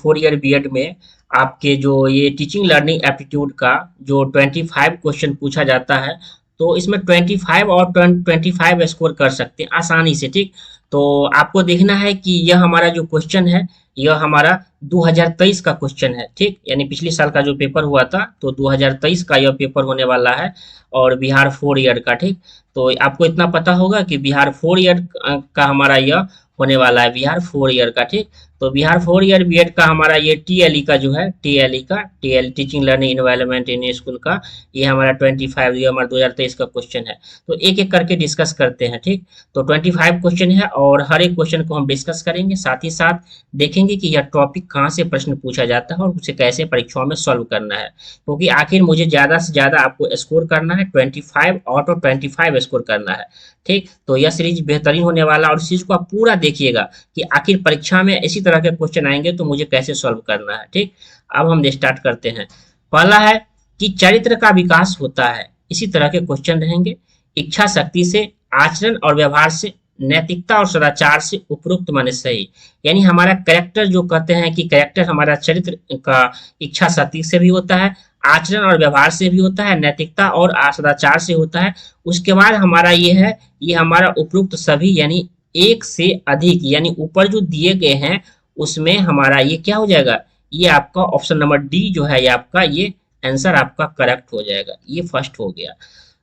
4 year BEd में आपके जो ये टीचिंग लर्निंग एप्टीट्यूड का जो 25 क्वेश्चन पूछा जाता है, तो इसमें 25 और 25 स्कोर कर सकते हैं आसानी से, ठीक। तो आपको देखना है कि यह हमारा जो क्वेश्चन है, यह हमारा 2023 का क्वेश्चन है, ठीक। यानी पिछले साल का जो पेपर हुआ था, तो 2023 का यह पेपर होने वाला है, और बिहार 4 ईयर का, ठीक। तो आपको इतना पता होगा कि बिहार 4 ईयर का हमारा यह होने वाला है, बिहार 4 ईयर का, ठीक। तो बिहार 4 ईयर बीएड का हमारा ये टीएलई का जो है, TL teaching learning environment in school का, ये हमारा 25, ये हमारा 2023 का क्वेश्चन है। तो एक एक करके डिस्कस करते हैं, ठीक। तो 25 क्वेश्चन है, और हर एक क्वेश्चन को हम डिस्कस करेंगे, साथ ही साथ देखेंगे कि यह टॉपिक कहाँ से प्रश्न पूछा जाता है और उसे कैसे परीक्षाओं में सॉल्व करना है, क्योंकि आखिर मुझे ज़्यादा से ज़्यादा आपको स्कोर करना है, 25 आउट ऑफ 25 स्कोर करना है, ठीक। तो यह सीरीज बेहतरीन होने वाला, और इस चीज को आप पूरा देखिएगा कि आखिर परीक्षा में इसी तरह के क्वेश्चन आएंगे तो मुझे कैसे सॉल्व करना है, ठीक। अब हम स्टार्ट करते हैं। पहला है कि चरित्र का विकास होता है, इसी तरह के क्वेश्चन रहेंगे। इच्छा शक्ति से, आचरण और व्यवहार से, नैतिकता और सदाचार से, उपरोक्त माने सही। यानी हमारा कैरेक्टर, जो कहते हैं कि कैरेक्टर हमारा चरित्र का इच्छा शक्ति से भी होता है, आचरण और व्यवहार से भी होता है, नैतिकता और सदाचार से होता है। उसके बाद हमारा ये है, ये हमारा उपरोक्त सभी, यानी एक से अधिक, यानी ऊपर जो दिए गए हैं उसमें हमारा ये क्या हो जाएगा, ये आपका ऑप्शन नंबर डी जो है, ये आपका ये आंसर आपका करेक्ट हो जाएगा। ये फर्स्ट हो गया।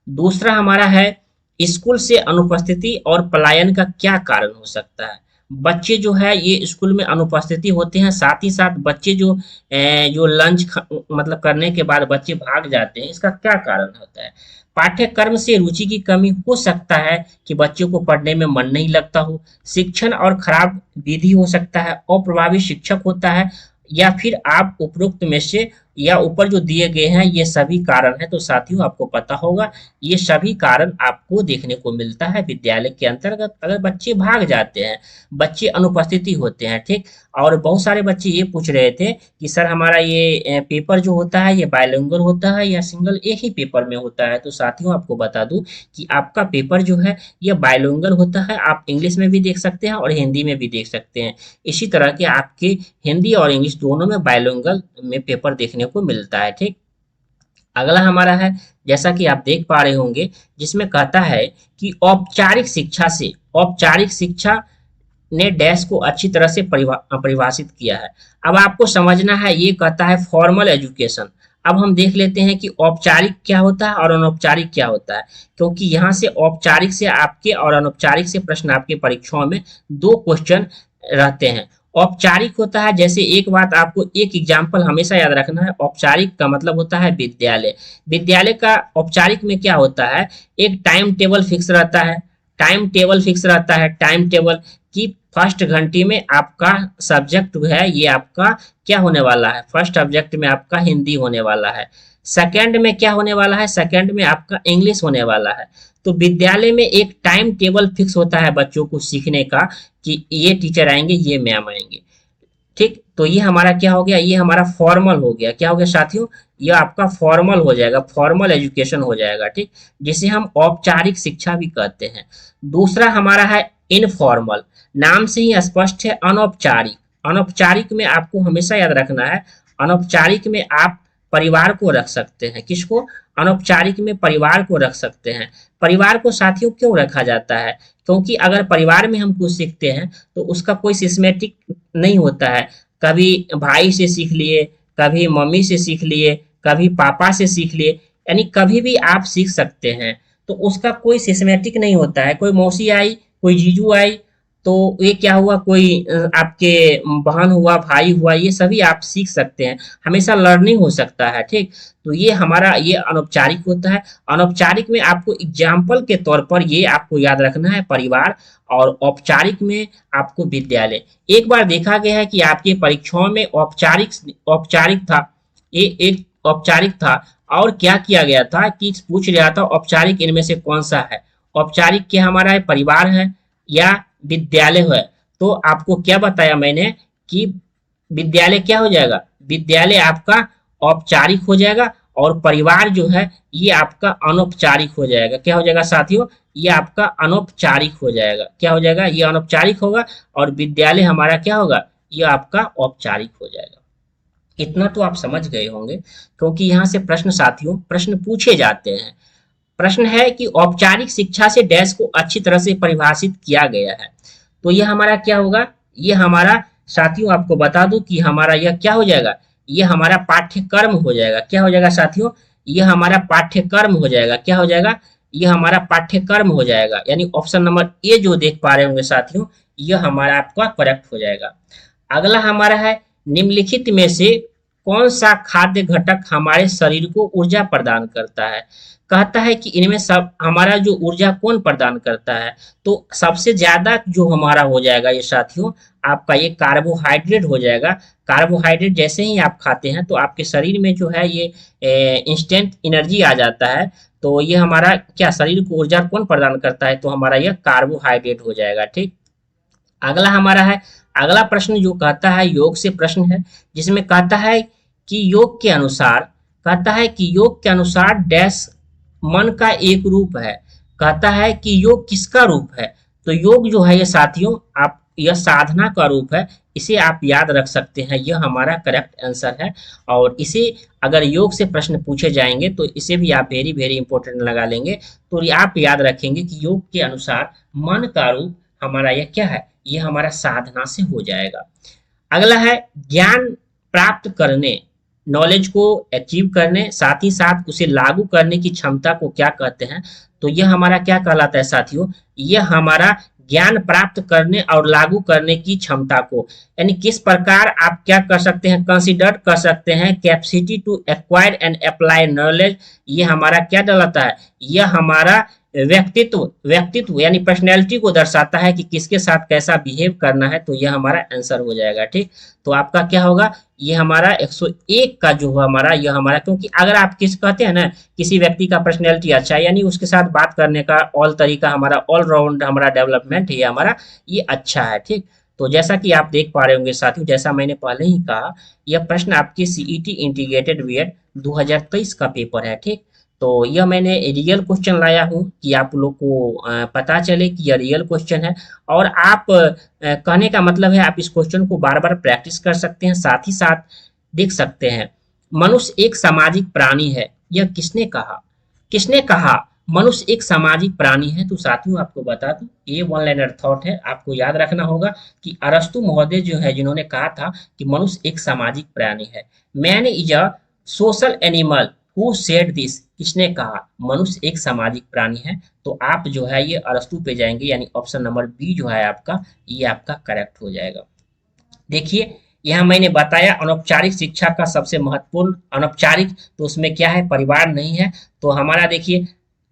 दूसरा हमारा है, स्कूल से अनुपस्थिति और पलायन का क्या कारण हो सकता है। बच्चे जो है ये स्कूल में अनुपस्थिति होते हैं, साथ ही साथ बच्चे जो लंच मतलब करने के बाद बच्चे भाग जाते हैं, इसका क्या कारण होता है। पाठ्यक्रम से रुचि की कमी हो सकता है कि बच्चों को पढ़ने में मन नहीं लगता हो, शिक्षण और खराब विधि हो सकता है, अप्रभावी शिक्षक होता है, या फिर आप उपरोक्त में से या ऊपर जो दिए गए हैं ये सभी कारण है। तो साथियों आपको पता होगा ये सभी कारण आपको देखने को मिलता है विद्यालय के अंतर्गत, अगर बच्चे भाग जाते हैं, बच्चे अनुपस्थिति होते हैं, ठीक। और बहुत सारे बच्चे ये पूछ रहे थे कि सर हमारा ये पेपर जो होता है ये बायलिंगुअल होता है या सिंगल एक ही पेपर में होता है। तो साथियों आपको बता दूं कि आपका पेपर जो है ये बायलिंगुअल होता है, आप इंग्लिश में भी देख सकते हैं और हिंदी में भी देख सकते हैं। इसी तरह के आपके हिंदी और इंग्लिश दोनों में बायलिंगुअल में पेपर देखने को मिलता है, ठीक। अगला हमारा है, जैसा कि आप देख पा रहे होंगे, जिसमें कहता है कि औपचारिक शिक्षा से, औपचारिक शिक्षा ने डैश को अच्छी तरह से परिभाषित किया है। अब आपको समझना है, ये कहता है फॉर्मल एजुकेशन। अब हम देख लेते हैं कि औपचारिक क्या होता है और अनौपचारिक क्या होता है, क्योंकि यहाँ से औपचारिक से आपके और अनौपचारिक से प्रश्न आपके परीक्षाओं में 2 क्वेश्चन रहते हैं। औपचारिक होता है, जैसे एक बात आपको एक एग्जाम्पल हमेशा याद रखना है, औपचारिक का मतलब होता है विद्यालय। विद्यालय का औपचारिक में क्या होता है, एक टाइम टेबल फिक्स रहता है, टाइम टेबल फिक्स रहता है, टाइम टेबल की फर्स्ट घंटी में आपका सब्जेक्ट है ये आपका क्या होने वाला है, फर्स्ट सब्जेक्ट में आपका हिंदी होने वाला है, सेकंड में क्या होने वाला है, सेकंड में आपका इंग्लिश होने वाला है। तो विद्यालय में एक टाइम टेबल फिक्स होता है बच्चों को सीखने का कि ये टीचर आएंगे, ये मैम आएंगे, ठीक। तो ये हमारा क्या हो गया, ये हमारा फॉर्मल हो गया। क्या हो गया साथियों, ये आपका फॉर्मल हो जाएगा, फॉर्मल एजुकेशन हो जाएगा, ठीक, जिसे हम औपचारिक शिक्षा भी कहते हैं। दूसरा हमारा है इनफॉर्मल, नाम से ही स्पष्ट है अनौपचारिक। अनौपचारिक में आपको हमेशा याद रखना है, अनौपचारिक में आप परिवार को रख सकते हैं, किसको, अनौपचारिक में परिवार को रख सकते हैं। परिवार को साथियों क्यों रखा जाता है, क्योंकि अगर परिवार में हम कुछ सीखते हैं तो उसका कोई सिस्टेमेटिक नहीं होता है, कभी भाई से सीख लिए, कभी मम्मी से सीख लिए, कभी पापा से सीख लिए, यानी कभी भी आप सीख सकते हैं। तो उसका कोई सिस्टेमेटिक नहीं होता है, कोई मौसी आई, कोई जीजू आई, तो ये क्या हुआ, कोई आपके बहन हुआ, भाई हुआ, ये सभी आप सीख सकते हैं, हमेशा लर्निंग हो सकता है, ठीक। तो ये हमारा ये अनौपचारिक होता है। अनौपचारिक में आपको एग्जाम्पल के तौर पर ये आपको याद रखना है परिवार, और औपचारिक में आपको विद्यालय। एक बार देखा गया है कि आपके परीक्षाओं में औपचारिक था, ये एक औपचारिक था, और क्या किया गया था कि पूछ रहा था औपचारिक इनमें से कौन सा है। औपचारिक क्या हमारा है, परिवार है या विद्यालय है। तो आपको क्या बताया मैंने कि विद्यालय क्या हो जाएगा, विद्यालय आपका औपचारिक हो जाएगा, और परिवार जो है ये आपका अनौपचारिक हो जाएगा। क्या हो जाएगा साथियों, ये आपका अनौपचारिक हो जाएगा। क्या हो जाएगा, ये अनौपचारिक होगा, और विद्यालय हमारा क्या होगा, ये आपका औपचारिक हो जाएगा। इतना तो आप समझ गए होंगे, क्योंकि यहाँ से प्रश्न साथियों प्रश्न पूछे जाते हैं। प्रश्न है कि औपचारिक शिक्षा से डैश को अच्छी तरह से परिभाषित किया गया है। तो यह हमारा क्या होगा, ये हमारा साथियों आपको बता दूं कि हमारा यह क्या हो जाएगा, ये हमारा पाठ्यक्रम हो जाएगा। क्या हो जाएगा साथियों, यह हमारा पाठ्यक्रम हो जाएगा। क्या हो जाएगा, यह हमारा पाठ्यक्रम हो जाएगा। यानी ऑप्शन नंबर ए जो देख पा रहे होंगे साथियों, यह हमारा आपका करेक्ट हो जाएगा। अगला हमारा है, निम्नलिखित में से कौन सा खाद्य घटक हमारे शरीर को ऊर्जा प्रदान करता है। कहता है कि इनमें सब हमारा जो ऊर्जा कौन प्रदान करता है, तो सबसे ज्यादा जो हमारा हो जाएगा ये साथियों, आपका ये कार्बोहाइड्रेट हो जाएगा। कार्बोहाइड्रेट जैसे ही आप खाते हैं तो आपके शरीर में जो है ये इंस्टेंट एनर्जी आ जाता है। तो ये हमारा क्या शरीर को ऊर्जा कौन प्रदान करता है, तो हमारा यह कार्बोहाइड्रेट हो जाएगा। ठीक, अगला हमारा है, अगला प्रश्न जो कहता है योग से प्रश्न है, जिसमें कहता है कि योग के अनुसार, कहता है कि योग के अनुसार डैश मन का एक रूप है। कहता है कि योग किसका रूप है, तो योग जो है ये साथियों आप यह साधना का रूप है। इसे आप याद रख सकते हैं, यह हमारा करेक्ट आंसर है। और इसे अगर योग से प्रश्न पूछे जाएंगे तो इसे भी आप वेरी वेरी इंपॉर्टेंट लगा लेंगे। तो ये आप याद रखेंगे कि योग के अनुसार मन का रूप हमारा यह क्या है, ये हमारा साधना से हो जाएगा। अगला है, ज्ञान प्राप्त करने, नॉलेज को अचीव करने, साथ ही साथ उसे लागू करने की क्षमता को क्या कहते हैं, तो यह हमारा क्या कहलाता है साथियों, यह हमारा ज्ञान प्राप्त करने और लागू करने की क्षमता को, यानी किस प्रकार आप क्या कर सकते हैं, कंसिडर कर सकते हैं capacity to acquire and apply knowledge. ये हमारा क्या डलाता है, यह हमारा व्यक्तित्व, व्यक्तित्व यानी पर्सनैलिटी को दर्शाता है कि किसके साथ कैसा बिहेव करना है। तो यह हमारा आंसर हो जाएगा। ठीक, तो आपका क्या होगा, ये हमारा 101 का जो हमारा यह हमारा, क्योंकि अगर आप किस कहते हैं ना किसी व्यक्ति का पर्सनैलिटी अच्छा है, यानी उसके साथ बात करने का ऑल तरीका हमारा ऑल राउंड हमारा डेवलपमेंट है हमारा ये अच्छा है। ठीक, तो जैसा कि आप देख पा रहे होंगे साथियों, जैसा मैंने पहले ही कहा, यह प्रश्न आपके सीईटी इंटीग्रेटेड बीएड 2023 का पेपर है। ठीक, तो यह मैंने रियल क्वेश्चन लाया हूँ कि आप लोग को पता चले कि यह रियल क्वेश्चन है। और आप कहने का मतलब है आप इस क्वेश्चन को बार बार प्रैक्टिस कर सकते हैं। साथ ही साथ देख सकते हैं, मनुष्य एक सामाजिक प्राणी है, यह किसने कहा, किसने कहा मनुष्य एक सामाजिक प्राणी है। तो साथियों आपको बता दूं, ये वन लाइनर थॉट है, आपको याद रखना होगा कि अरस्तु महोदय जो है जिन्होंने कहा था कि मनुष्य एक सामाजिक प्राणी है। Man is a social animal who said this, किसने कहा, मनुष्य एक सामाजिक प्राणी है। तो आप जो है ये अरस्तु पे जाएंगे, यानी ऑप्शन नंबर बी जो है आपका, ये आपका करेक्ट हो जाएगा। देखिए यहाँ मैंने बताया अनौपचारिक शिक्षा का सबसे महत्वपूर्ण, अनौपचारिक तो उसमें क्या है, परिवार नहीं है। तो हमारा देखिए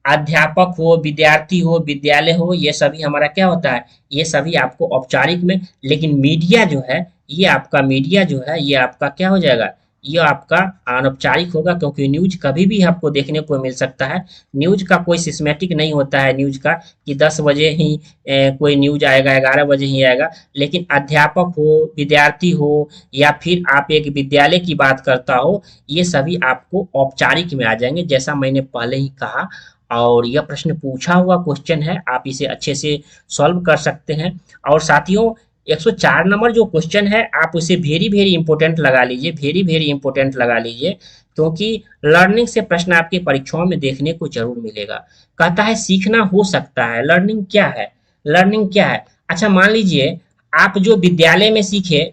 अध्यापक हो, विद्यार्थी हो, विद्यालय हो, ये सभी हमारा क्या होता है, ये सभी आपको औपचारिक में। लेकिन मीडिया जो है, ये आपका मीडिया जो है ये आपका क्या हो जाएगा, ये आपका अनौपचारिक होगा, क्योंकि न्यूज कभी भी आपको देखने को मिल सकता है। न्यूज का कोई सिस्टमेटिक नहीं होता है न्यूज का कि 10 बजे ही कोई न्यूज आएगा, 11 बजे ही आएगा। लेकिन अध्यापक हो, विद्यार्थी हो, या फिर आप एक विद्यालय की बात करता हो, ये सभी आपको औपचारिक में आ जाएंगे, जैसा मैंने पहले ही कहा। और यह प्रश्न पूछा हुआ क्वेश्चन है, आप इसे अच्छे से सॉल्व कर सकते हैं। और साथियों 104 नंबर जो क्वेश्चन है आप उसे वेरी वेरी इंपॉर्टेंट लगा लीजिए, वेरी वेरी इंपॉर्टेंट लगा लीजिए, क्योंकि लर्निंग से प्रश्न आपके परीक्षाओं में देखने को जरूर मिलेगा। कहता है सीखना हो सकता है, लर्निंग क्या है, लर्निंग क्या है। अच्छा मान लीजिए आप जो विद्यालय में सीखे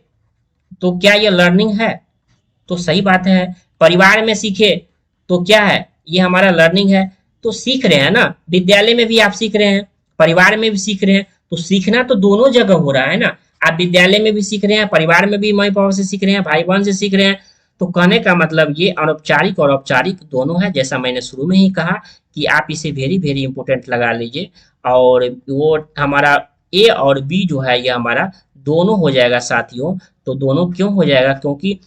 तो क्या यह लर्निंग है, तो सही बात है। परिवार में सीखे तो क्या है, ये हमारा लर्निंग है। तो सीख रहे हैं ना, विद्यालय में भी आप सीख रहे हैं, परिवार में भी सीख रहे हैं, तो सीखना तो दोनों जगह हो रहा है ना। आप विद्यालय में भी सीख रहे हैं, परिवार में भी मम्मी पापा से सीख रहे हैं, भाई बहन से सीख रहे हैं। तो कहने का मतलब ये अनौपचारिक और औपचारिक दोनों है, जैसा मैंने शुरू में ही कहा कि आप इसे वेरी वेरी इंपॉर्टेंट लगा लीजिए। और वो हमारा ए और बी जो है ये हमारा दोनों हो जाएगा साथियों। तो दोनों क्यों हो जाएगा, क्योंकि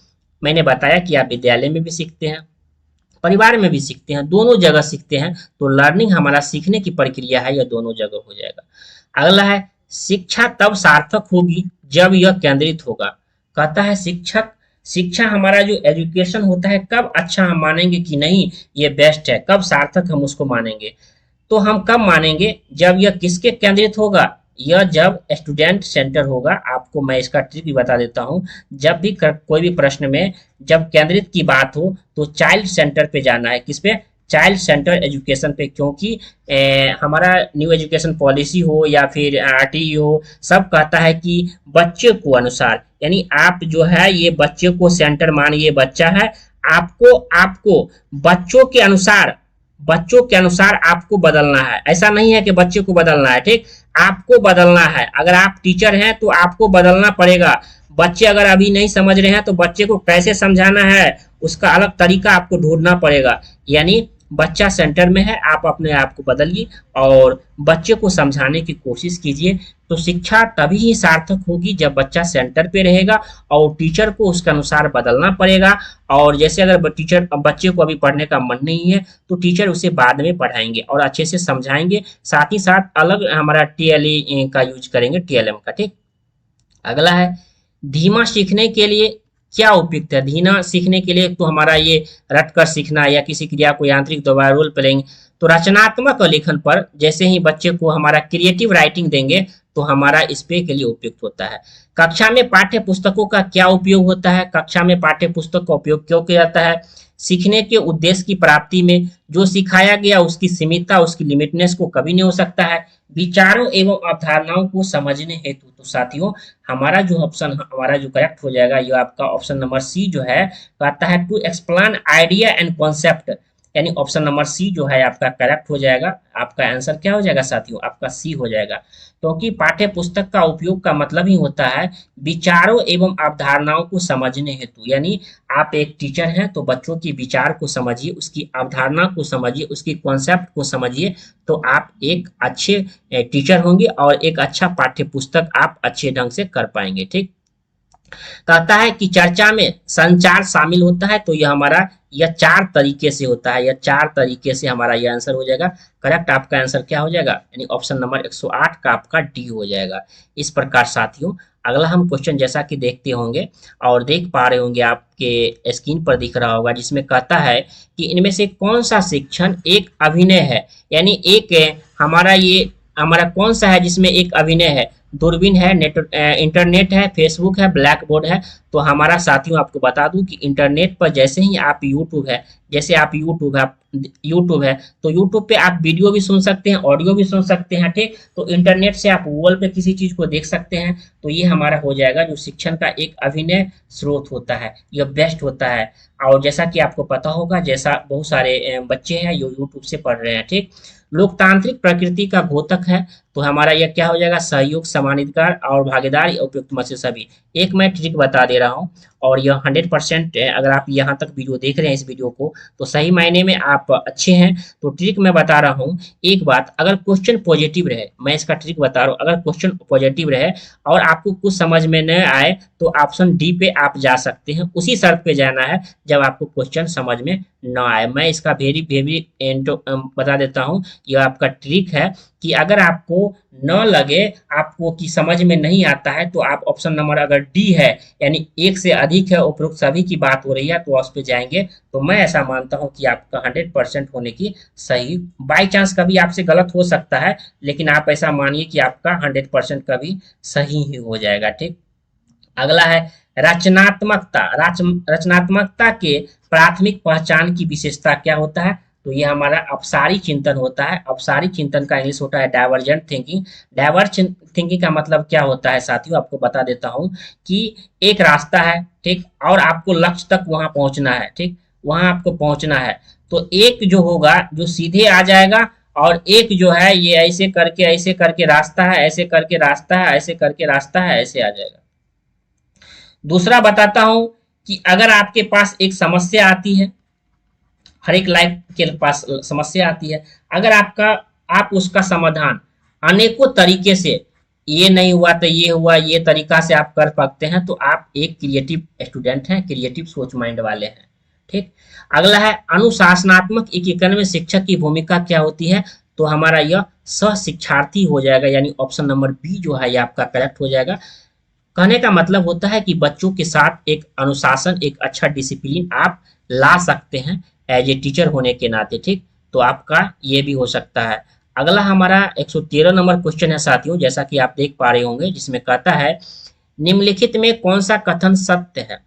मैंने बताया कि आप विद्यालय में भी सीखते हैं, परिवार में भी सीखते हैं, दोनों जगह सीखते हैं। तो लर्निंग हमारा सीखने की प्रक्रिया है, यह दोनों जगह हो जाएगा। अगला है शिक्षा तब सार्थक होगी जब यह केंद्रित होगा। कहता है शिक्षक, शिक्षा हमारा जो एजुकेशन होता है कब अच्छा हम मानेंगे कि नहीं ये बेस्ट है, कब सार्थक हम उसको मानेंगे, तो हम कब मानेंगे, जब यह किसके केंद्रित होगा, यह जब स्टूडेंट सेंटर होगा, आपको मैं इसका ट्रिक भी बता देता हूँ। जब भी कोई भी प्रश्न में जब केंद्रित की बात हो तो चाइल्ड सेंटर पे जाना है। किस पे? चाइल्ड सेंटर एजुकेशन पे, क्योंकि हमारा न्यू एजुकेशन पॉलिसी हो या फिर आरटीई हो, सब कहता है कि बच्चे को अनुसार, यानी आप जो है ये बच्चे को सेंटर मानिए, बच्चा है, आपको आपको बच्चों के अनुसार, बच्चों के अनुसार आपको बदलना है। ऐसा नहीं है कि बच्चे को बदलना है, ठीक, आपको बदलना है। अगर आप टीचर हैं तो आपको बदलना पड़ेगा। बच्चे अगर अभी नहीं समझ रहे हैं तो बच्चे को कैसे समझाना है, उसका अलग तरीका आपको ढूंढना पड़ेगा। यानी बच्चा सेंटर में है, आप अपने आप को बदलिए और बच्चे को समझाने की कोशिश कीजिए। तो शिक्षा तभी ही सार्थक होगी जब बच्चा सेंटर पे रहेगा और टीचर को उसके अनुसार बदलना पड़ेगा। और जैसे अगर टीचर बच्चे को अभी पढ़ने का मन नहीं है तो टीचर उसे बाद में पढ़ाएंगे और अच्छे से समझाएंगे। साथ ही साथ अलग हमारा टीएलई का यूज करेंगे, टीएलएम का, ठीक। अगला है धीमा सीखने के लिए क्या उपयुक्त है। धीमा सीखने के लिए तो हमारा ये रट कर सीखना या किसी क्रिया को यांत्रिक दोबारा रोल प्लेइंग। तो रचनात्मक लेखन पर जैसे ही बच्चे को हमारा क्रिएटिव राइटिंग देंगे तो हमारा इस पे के लिए उपयुक्त होता है। कक्षा में पाठ्य पुस्तकों का क्या उपयोग होता है। कक्षा में पाठ्य पुस्तक का उपयोग क्यों किया जाता है? सीखने के उद्देश्य की प्राप्ति में। जो सिखाया गया उसकी सीमितता, उसकी लिमिटनेस को कभी नहीं हो सकता है। विचारों एवं अवधारणाओं को समझने हेतु। तो साथियों हमारा जो ऑप्शन, हमारा जो करेक्ट हो जाएगा, ये आपका ऑप्शन नंबर सी जो है, कहता है to explain idea and concept. यानी ऑप्शन नंबर सी जो है आपका करेक्ट हो जाएगा। आपका आंसर क्या हो जाएगा साथियों? आपका सी हो जाएगा। क्योंकि पाठ्य पुस्तक का उपयोग का मतलब ही होता है विचारों एवं अवधारणाओं को समझने हेतु। यानी आप एक टीचर हैं तो बच्चों के विचार को समझिए, उसकी अवधारणा को समझिए, उसकी कॉन्सेप्ट को समझिए, तो आप एक अच्छे टीचर होंगे और एक अच्छा पाठ्य पुस्तक आप अच्छे ढंग से कर पाएंगे, ठीक। कहता है कि चर्चा में संचार शामिल होता है। तो यह हमारा यह 4 तरीके से होता है, यह 4 तरीके से हमारा यह आंसर हो जाएगा। करेक्ट आपका आंसर क्या हो जाएगा? यानी ऑप्शन नंबर 108 का आपका डी हो जाएगा। इस प्रकार साथियों अगला हम क्वेश्चन जैसा कि देखते होंगे और देख पा रहे होंगे, आपके स्क्रीन पर दिख रहा होगा, जिसमें कहता है कि इनमें से कौन सा शिक्षण एक अभिनय है। यानी एक हमारा ये हमारा कौन सा है जिसमें एक अभिनय है। दूरबीन है, इंटरनेट है, फेसबुक है, ब्लैक बोर्ड है। तो हमारा साथियों आपको बता दूं कि इंटरनेट पर जैसे ही आप यूट्यूब है, जैसे आप यूट्यूब है तो यूट्यूब पे आप वीडियो भी सुन सकते हैं, ऑडियो भी सुन सकते हैं, ठीक। तो इंटरनेट से आप गूगल पे किसी चीज को देख सकते हैं। तो ये हमारा हो जाएगा जो शिक्षण का एक अभिनय स्रोत होता है, यह बेस्ट होता है। और जैसा कि आपको पता होगा, जैसा बहुत सारे बच्चे हैं जो यूट्यूब से पढ़ रहे हैं, ठीक। लोकतांत्रिक प्रकृति का घोतक है। तो हमारा यह क्या हो जाएगा? सहयोग, समानाधिकार और भागीदारी उपयुक्त में से सभी। एक मैं ट्रिक बता दे रहा हूं और यह 100% अगर आप यहां तक वीडियो देख रहे हैं इस वीडियो को तो सही मायने में आप अच्छे हैं। तो ट्रिक मैं बता रहा हूं, एक बात, अगर क्वेश्चन पॉजिटिव रहे, मैं इसका ट्रिक बता रहा हूं, अगर क्वेश्चन पॉजिटिव रहे और आपको कुछ समझ में न आए तो ऑप्शन डी पे आप जा सकते हैं। उसी शर्त पे जाना है जब आपको क्वेश्चन समझ में न आए। मैं इसका वेरी वेरी बता देता हूं, यह आपका ट्रिक है कि अगर आपको न लगे, आपको कि समझ में नहीं आता है, तो आप ऑप्शन नंबर अगर डी है यानी एक से अधिक है, उपरोक्त सभी की बात हो रही है, तो उस पे जाएंगे। तो मैं ऐसा मानता हूं कि आपका 100% होने की सही। बाई चांस कभी आपसे गलत हो सकता है, लेकिन आप ऐसा मानिए कि आपका 100% कभी सही ही हो जाएगा, ठीक। अगला है रचनात्मकता। रचनात्मकता के प्राथमिक पहचान की विशेषता क्या होता है। तो ये हमारा अपसारी चिंतन होता है। अपसारी चिंतन का इंग्लिश होता है डाइवर्जेंट थिंकिंग। डाइवर्जेंट थिंकिंग का मतलब क्या होता है साथियों, आपको बता देता हूं कि एक रास्ता है, ठीक, और आपको लक्ष्य तक वहां पहुंचना है, ठीक, वहां आपको पहुंचना है। तो एक जो होगा जो सीधे आ जाएगा और एक जो है ये ऐसे करके रास्ता है, ऐसे करके रास्ता है, ऐसे करके रास्ता है, ऐसे आ जाएगा। दूसरा बताता हूं कि अगर आपके पास एक समस्या आती है, हर एक लाइफ के पास समस्या आती है, अगर आप उसका समाधान अनेकों तरीके से, ये नहीं हुआ तो ये हुआ, ये तरीका से आप कर सकते हैं, तो आप एक क्रिएटिव स्टूडेंट हैं, क्रिएटिव सोच माइंड वाले हैं, ठीक। अगला है अनुशासनात्मक एकीकरण में शिक्षक की भूमिका क्या होती है। तो हमारा यह सह शिक्षार्थी हो जाएगा, यानी ऑप्शन नंबर बी जो है ये आपका करेक्ट हो जाएगा। कहने का मतलब होता है कि बच्चों के साथ एक अनुशासन, एक अच्छा डिसिप्लिन आप ला सकते हैं एज ए टीचर होने के नाते, ठीक। तो आपका ये भी हो सकता है। अगला हमारा 113 नंबर क्वेश्चन है साथियों, जैसा कि आप देख पा रहे होंगे, जिसमें कहता है निम्नलिखित में कौन सा कथन सत्य है।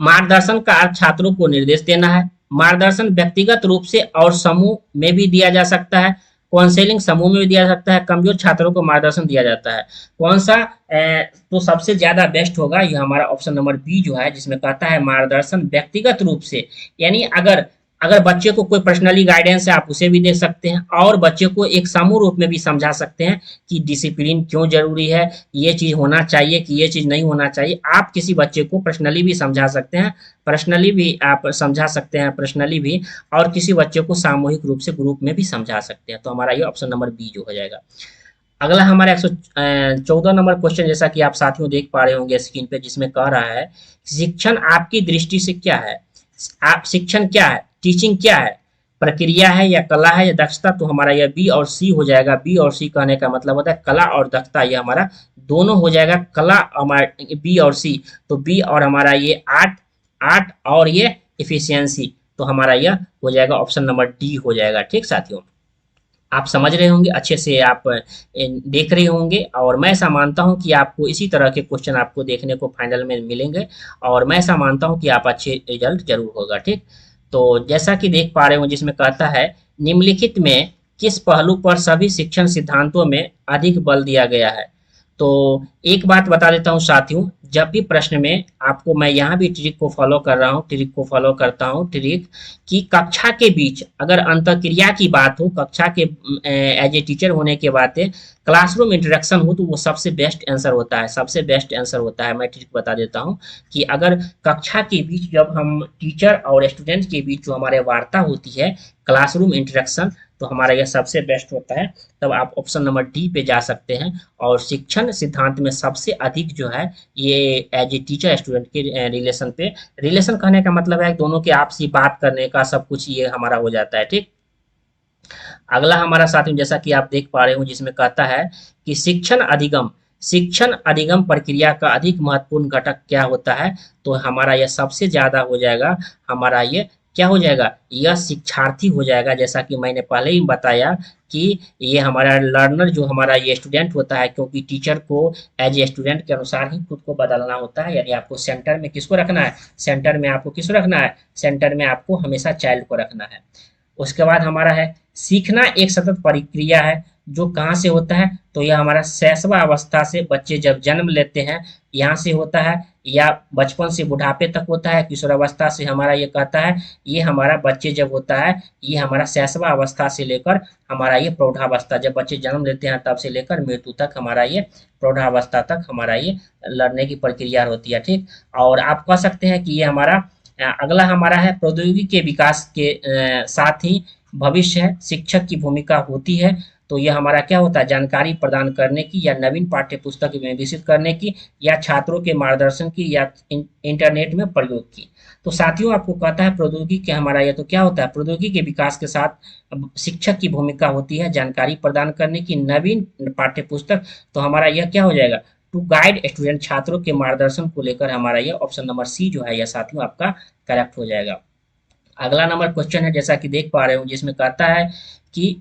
मार्गदर्शन का अर्थ छात्रों को निर्देश देना है। मार्गदर्शन व्यक्तिगत रूप से और समूह में भी दिया जा सकता है। काउंसलिंग समूह में भी दिया जा सकता है। कमजोर छात्रों को मार्गदर्शन दिया जाता है। कौन सा तो सबसे ज्यादा बेस्ट होगा, यह हमारा ऑप्शन नंबर बी जो है, जिसमें कहता है मार्गदर्शन व्यक्तिगत रूप से, यानी अगर अगर बच्चे को कोई पर्सनली गाइडेंस है आप उसे भी दे सकते हैं, और बच्चे को एक समूह रूप में भी समझा सकते हैं कि डिसिप्लिन क्यों जरूरी है, ये चीज होना चाहिए कि ये चीज नहीं होना चाहिए। आप किसी बच्चे को पर्सनली भी समझा सकते हैं, पर्सनली भी आप समझा सकते हैं पर्सनली भी, और किसी बच्चे को सामूहिक रूप से ग्रुप में भी समझा सकते हैं। तो हमारा ये ऑप्शन नंबर बी जो हो जाएगा। अगला हमारा 114 नंबर क्वेश्चन, जैसा कि आप साथियों देख पा रहे होंगे स्क्रीन पे, जिसमें कह रहा है शिक्षण आपकी दृष्टि से क्या है। आप शिक्षण क्या है, टीचिंग क्या है, प्रक्रिया है या कला है या दक्षता। तो हमारा यह बी और सी हो जाएगा। बी और सी कहने का मतलब होता है कला और दक्षता, ये हमारा दोनों हो जाएगा। कला हमारा बी और सी, तो बी और हमारा ये आर्ट, आर्ट और ये इफिशियंसी, तो हमारा यह हो जाएगा ऑप्शन नंबर डी हो जाएगा। ठीक साथियों, आप समझ रहे होंगे अच्छे से, आप देख रहे होंगे, और मैं ऐसा मानता हूं कि आपको इसी तरह के क्वेश्चन आपको देखने को फाइनल में मिलेंगे, और मैं ऐसा मानता हूं कि आप अच्छे रिजल्ट जरूर होगा। ठीक, तो जैसा कि देख पा रहे हो, जिसमें कहता है निम्नलिखित में किस पहलू पर सभी शिक्षण सिद्धांतों में अधिक बल दिया गया है। तो एक बात बता देता हूँ साथियों, जब भी प्रश्न में आपको, मैं यहाँ भी ट्रिक को फॉलो कर रहा हूँ, ट्रिक को फॉलो करता हूँ, ट्रिक कि कक्षा के बीच अगर अंतःक्रिया की बात हो, कक्षा के एज ए टीचर होने के बात है, क्लासरूम इंटरेक्शन हो, तो वो सबसे बेस्ट आंसर होता है, सबसे बेस्ट आंसर होता है। मैं ट्रिक बता देता हूँ कि अगर कक्षा के बीच जब हम टीचर और स्टूडेंट के बीच जो हमारे वार्ता होती है, क्लासरूम इंटरेक्शन, तो हमारा यह सबसे बेस्ट होता है। तब आप ऑप्शन नंबर डी पे जा सकते हैं। और शिक्षण सिद्धांत में सबसे अधिक जो है ये एज ए टीचर स्टूडेंट के रिलेशन पे, रिलेशन कहने का मतलब है दोनों के आपसी बात करने का सब कुछ ये हमारा हो जाता है। ठीक, अगला हमारा साथियों, जैसा कि आप देख पा रहे हो, जिसमें कहता है कि शिक्षण अधिगम प्रक्रिया का अधिक महत्वपूर्ण घटक क्या होता है। तो हमारा यह सबसे ज्यादा हो जाएगा, हमारा ये क्या हो जाएगा, यह शिक्षार्थी हो जाएगा। जैसा कि मैंने पहले ही बताया कि ये हमारा लर्नर जो हमारा ये स्टूडेंट होता है, क्योंकि टीचर को एज ए स्टूडेंट के अनुसार ही खुद को बदलना होता है। यानी आपको सेंटर में किसको रखना है, सेंटर में आपको किसको रखना है, सेंटर में आपको हमेशा चाइल्ड को रखना है। उसके बाद हमारा है सीखना एक सतत प्रक्रिया है, जो कहाँ से होता है, तो यह हमारा शैशव अवस्था से, बच्चे जब जन्म लेते हैं यहाँ से होता है, या बचपन से बुढ़ापे तक होता है, किशोरावस्था से हमारा ये कहता है, ये हमारा बच्चे जब होता है, ये हमारा शैशव अवस्था से लेकर हमारा ये प्रौढ़ावस्था, जब बच्चे जन्म लेते हैं तब से लेकर मृत्यु तक हमारा ये प्रौढ़ावस्था तक हमारा ये लड़ने की प्रक्रिया होती है। ठीक, और आप कह सकते हैं कि ये हमारा अगला हमारा है प्रौद्योगिकी के विकास के साथ ही भविष्य है, शिक्षक की भूमिका होती है। तो यह हमारा क्या होता है, जानकारी प्रदान करने की, या नवीन पाठ्य पुस्तक में विकसित करने की, या छात्रों के मार्गदर्शन की, या इंटरनेट में प्रयोग की। तो साथियों आपको कहता है प्रौद्योगिकी के हमारा यह तो क्या होता है, प्रौद्योगिकी के विकास के साथ शिक्षक की भूमिका होती है, जानकारी प्रदान करने की, नवीन पाठ्य पुस्तक। तो हमारा यह क्या हो जाएगा, टू गाइड स्टूडेंट, छात्रों के मार्गदर्शन को लेकर हमारा यह ऑप्शन नंबर सी जो है यह साथियों आपका करेक्ट हो जाएगा। अगला नंबर क्वेश्चन है, जैसा कि देख पा रहे हो, जिसमें कहता है कि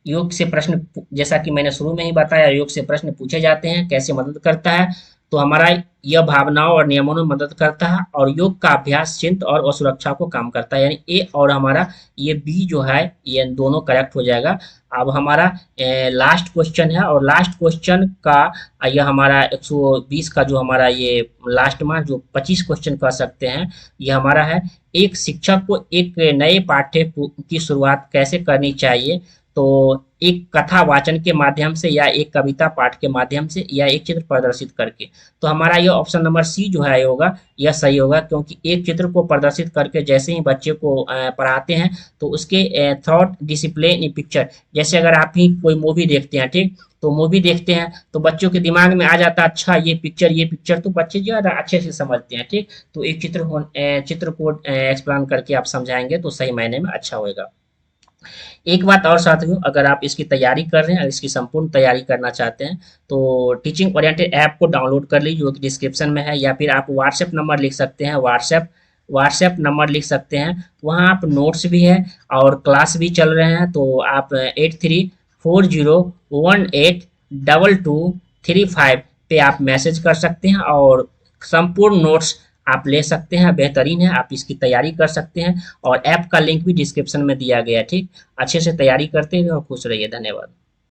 योग से प्रश्न, जैसा कि मैंने शुरू में ही बताया, योग से प्रश्न पूछे जाते हैं, कैसे मदद करता है। तो हमारा यह भावनाओं और नियमों में मदद करता है, और योग का अभ्यास चिंता और सुरक्षा को कम करता है। यानी ए और हमारा ये बी जो है ये दोनों करेक्ट हो जाएगा। अब हमारा लास्ट क्वेश्चन है, और लास्ट क्वेश्चन का यह हमारा 120 का जो हमारा ये लास्ट में जो 25 क्वेश्चन कर सकते हैं, ये हमारा है एक शिक्षक को एक नए पाठ्य की शुरुआत कैसे करनी चाहिए। तो एक कथा वाचन के माध्यम से, या एक कविता पाठ के माध्यम से, या एक चित्र प्रदर्शित करके। तो हमारा ये ऑप्शन नंबर सी जो है होगा यह सही होगा, क्योंकि एक चित्र को प्रदर्शित करके जैसे ही बच्चे को पढ़ाते हैं, तो उसके थॉट डिसिप्ले इन पिक्चर, जैसे अगर आप ही कोई मूवी देखते हैं, ठीक, तो मूवी देखते हैं तो बच्चों के दिमाग में आ जाता है अच्छा ये पिक्चर, तो बच्चे जो है अच्छे से समझते हैं। ठीक, तो एक चित्र को एक्सप्लेन करके आप समझाएंगे तो सही मायने में अच्छा होगा। एक बात और साथियों, अगर आप इसकी तैयारी कर रहे हैं, इसकी संपूर्ण तैयारी करना चाहते हैं, तो टीचिंग ओरिएंटेड ऐप को डाउनलोड कर लीजिए, जो कि डिस्क्रिप्शन में है, या फिर आप व्हाट्सएप नंबर लिख सकते हैं, व्हाट्सएप व्हाट्सएप नंबर लिख सकते हैं, वहाँ आप नोट्स भी है और क्लास भी चल रहे हैं, तो आप 8340182235 पे आप मैसेज कर सकते हैं और संपूर्ण नोट्स आप ले सकते हैं। बेहतरीन है, आप इसकी तैयारी कर सकते हैं और ऐप का लिंक भी डिस्क्रिप्शन में दिया गया है। ठीक, अच्छे से तैयारी करते हैं और खुश रहिए। धन्यवाद।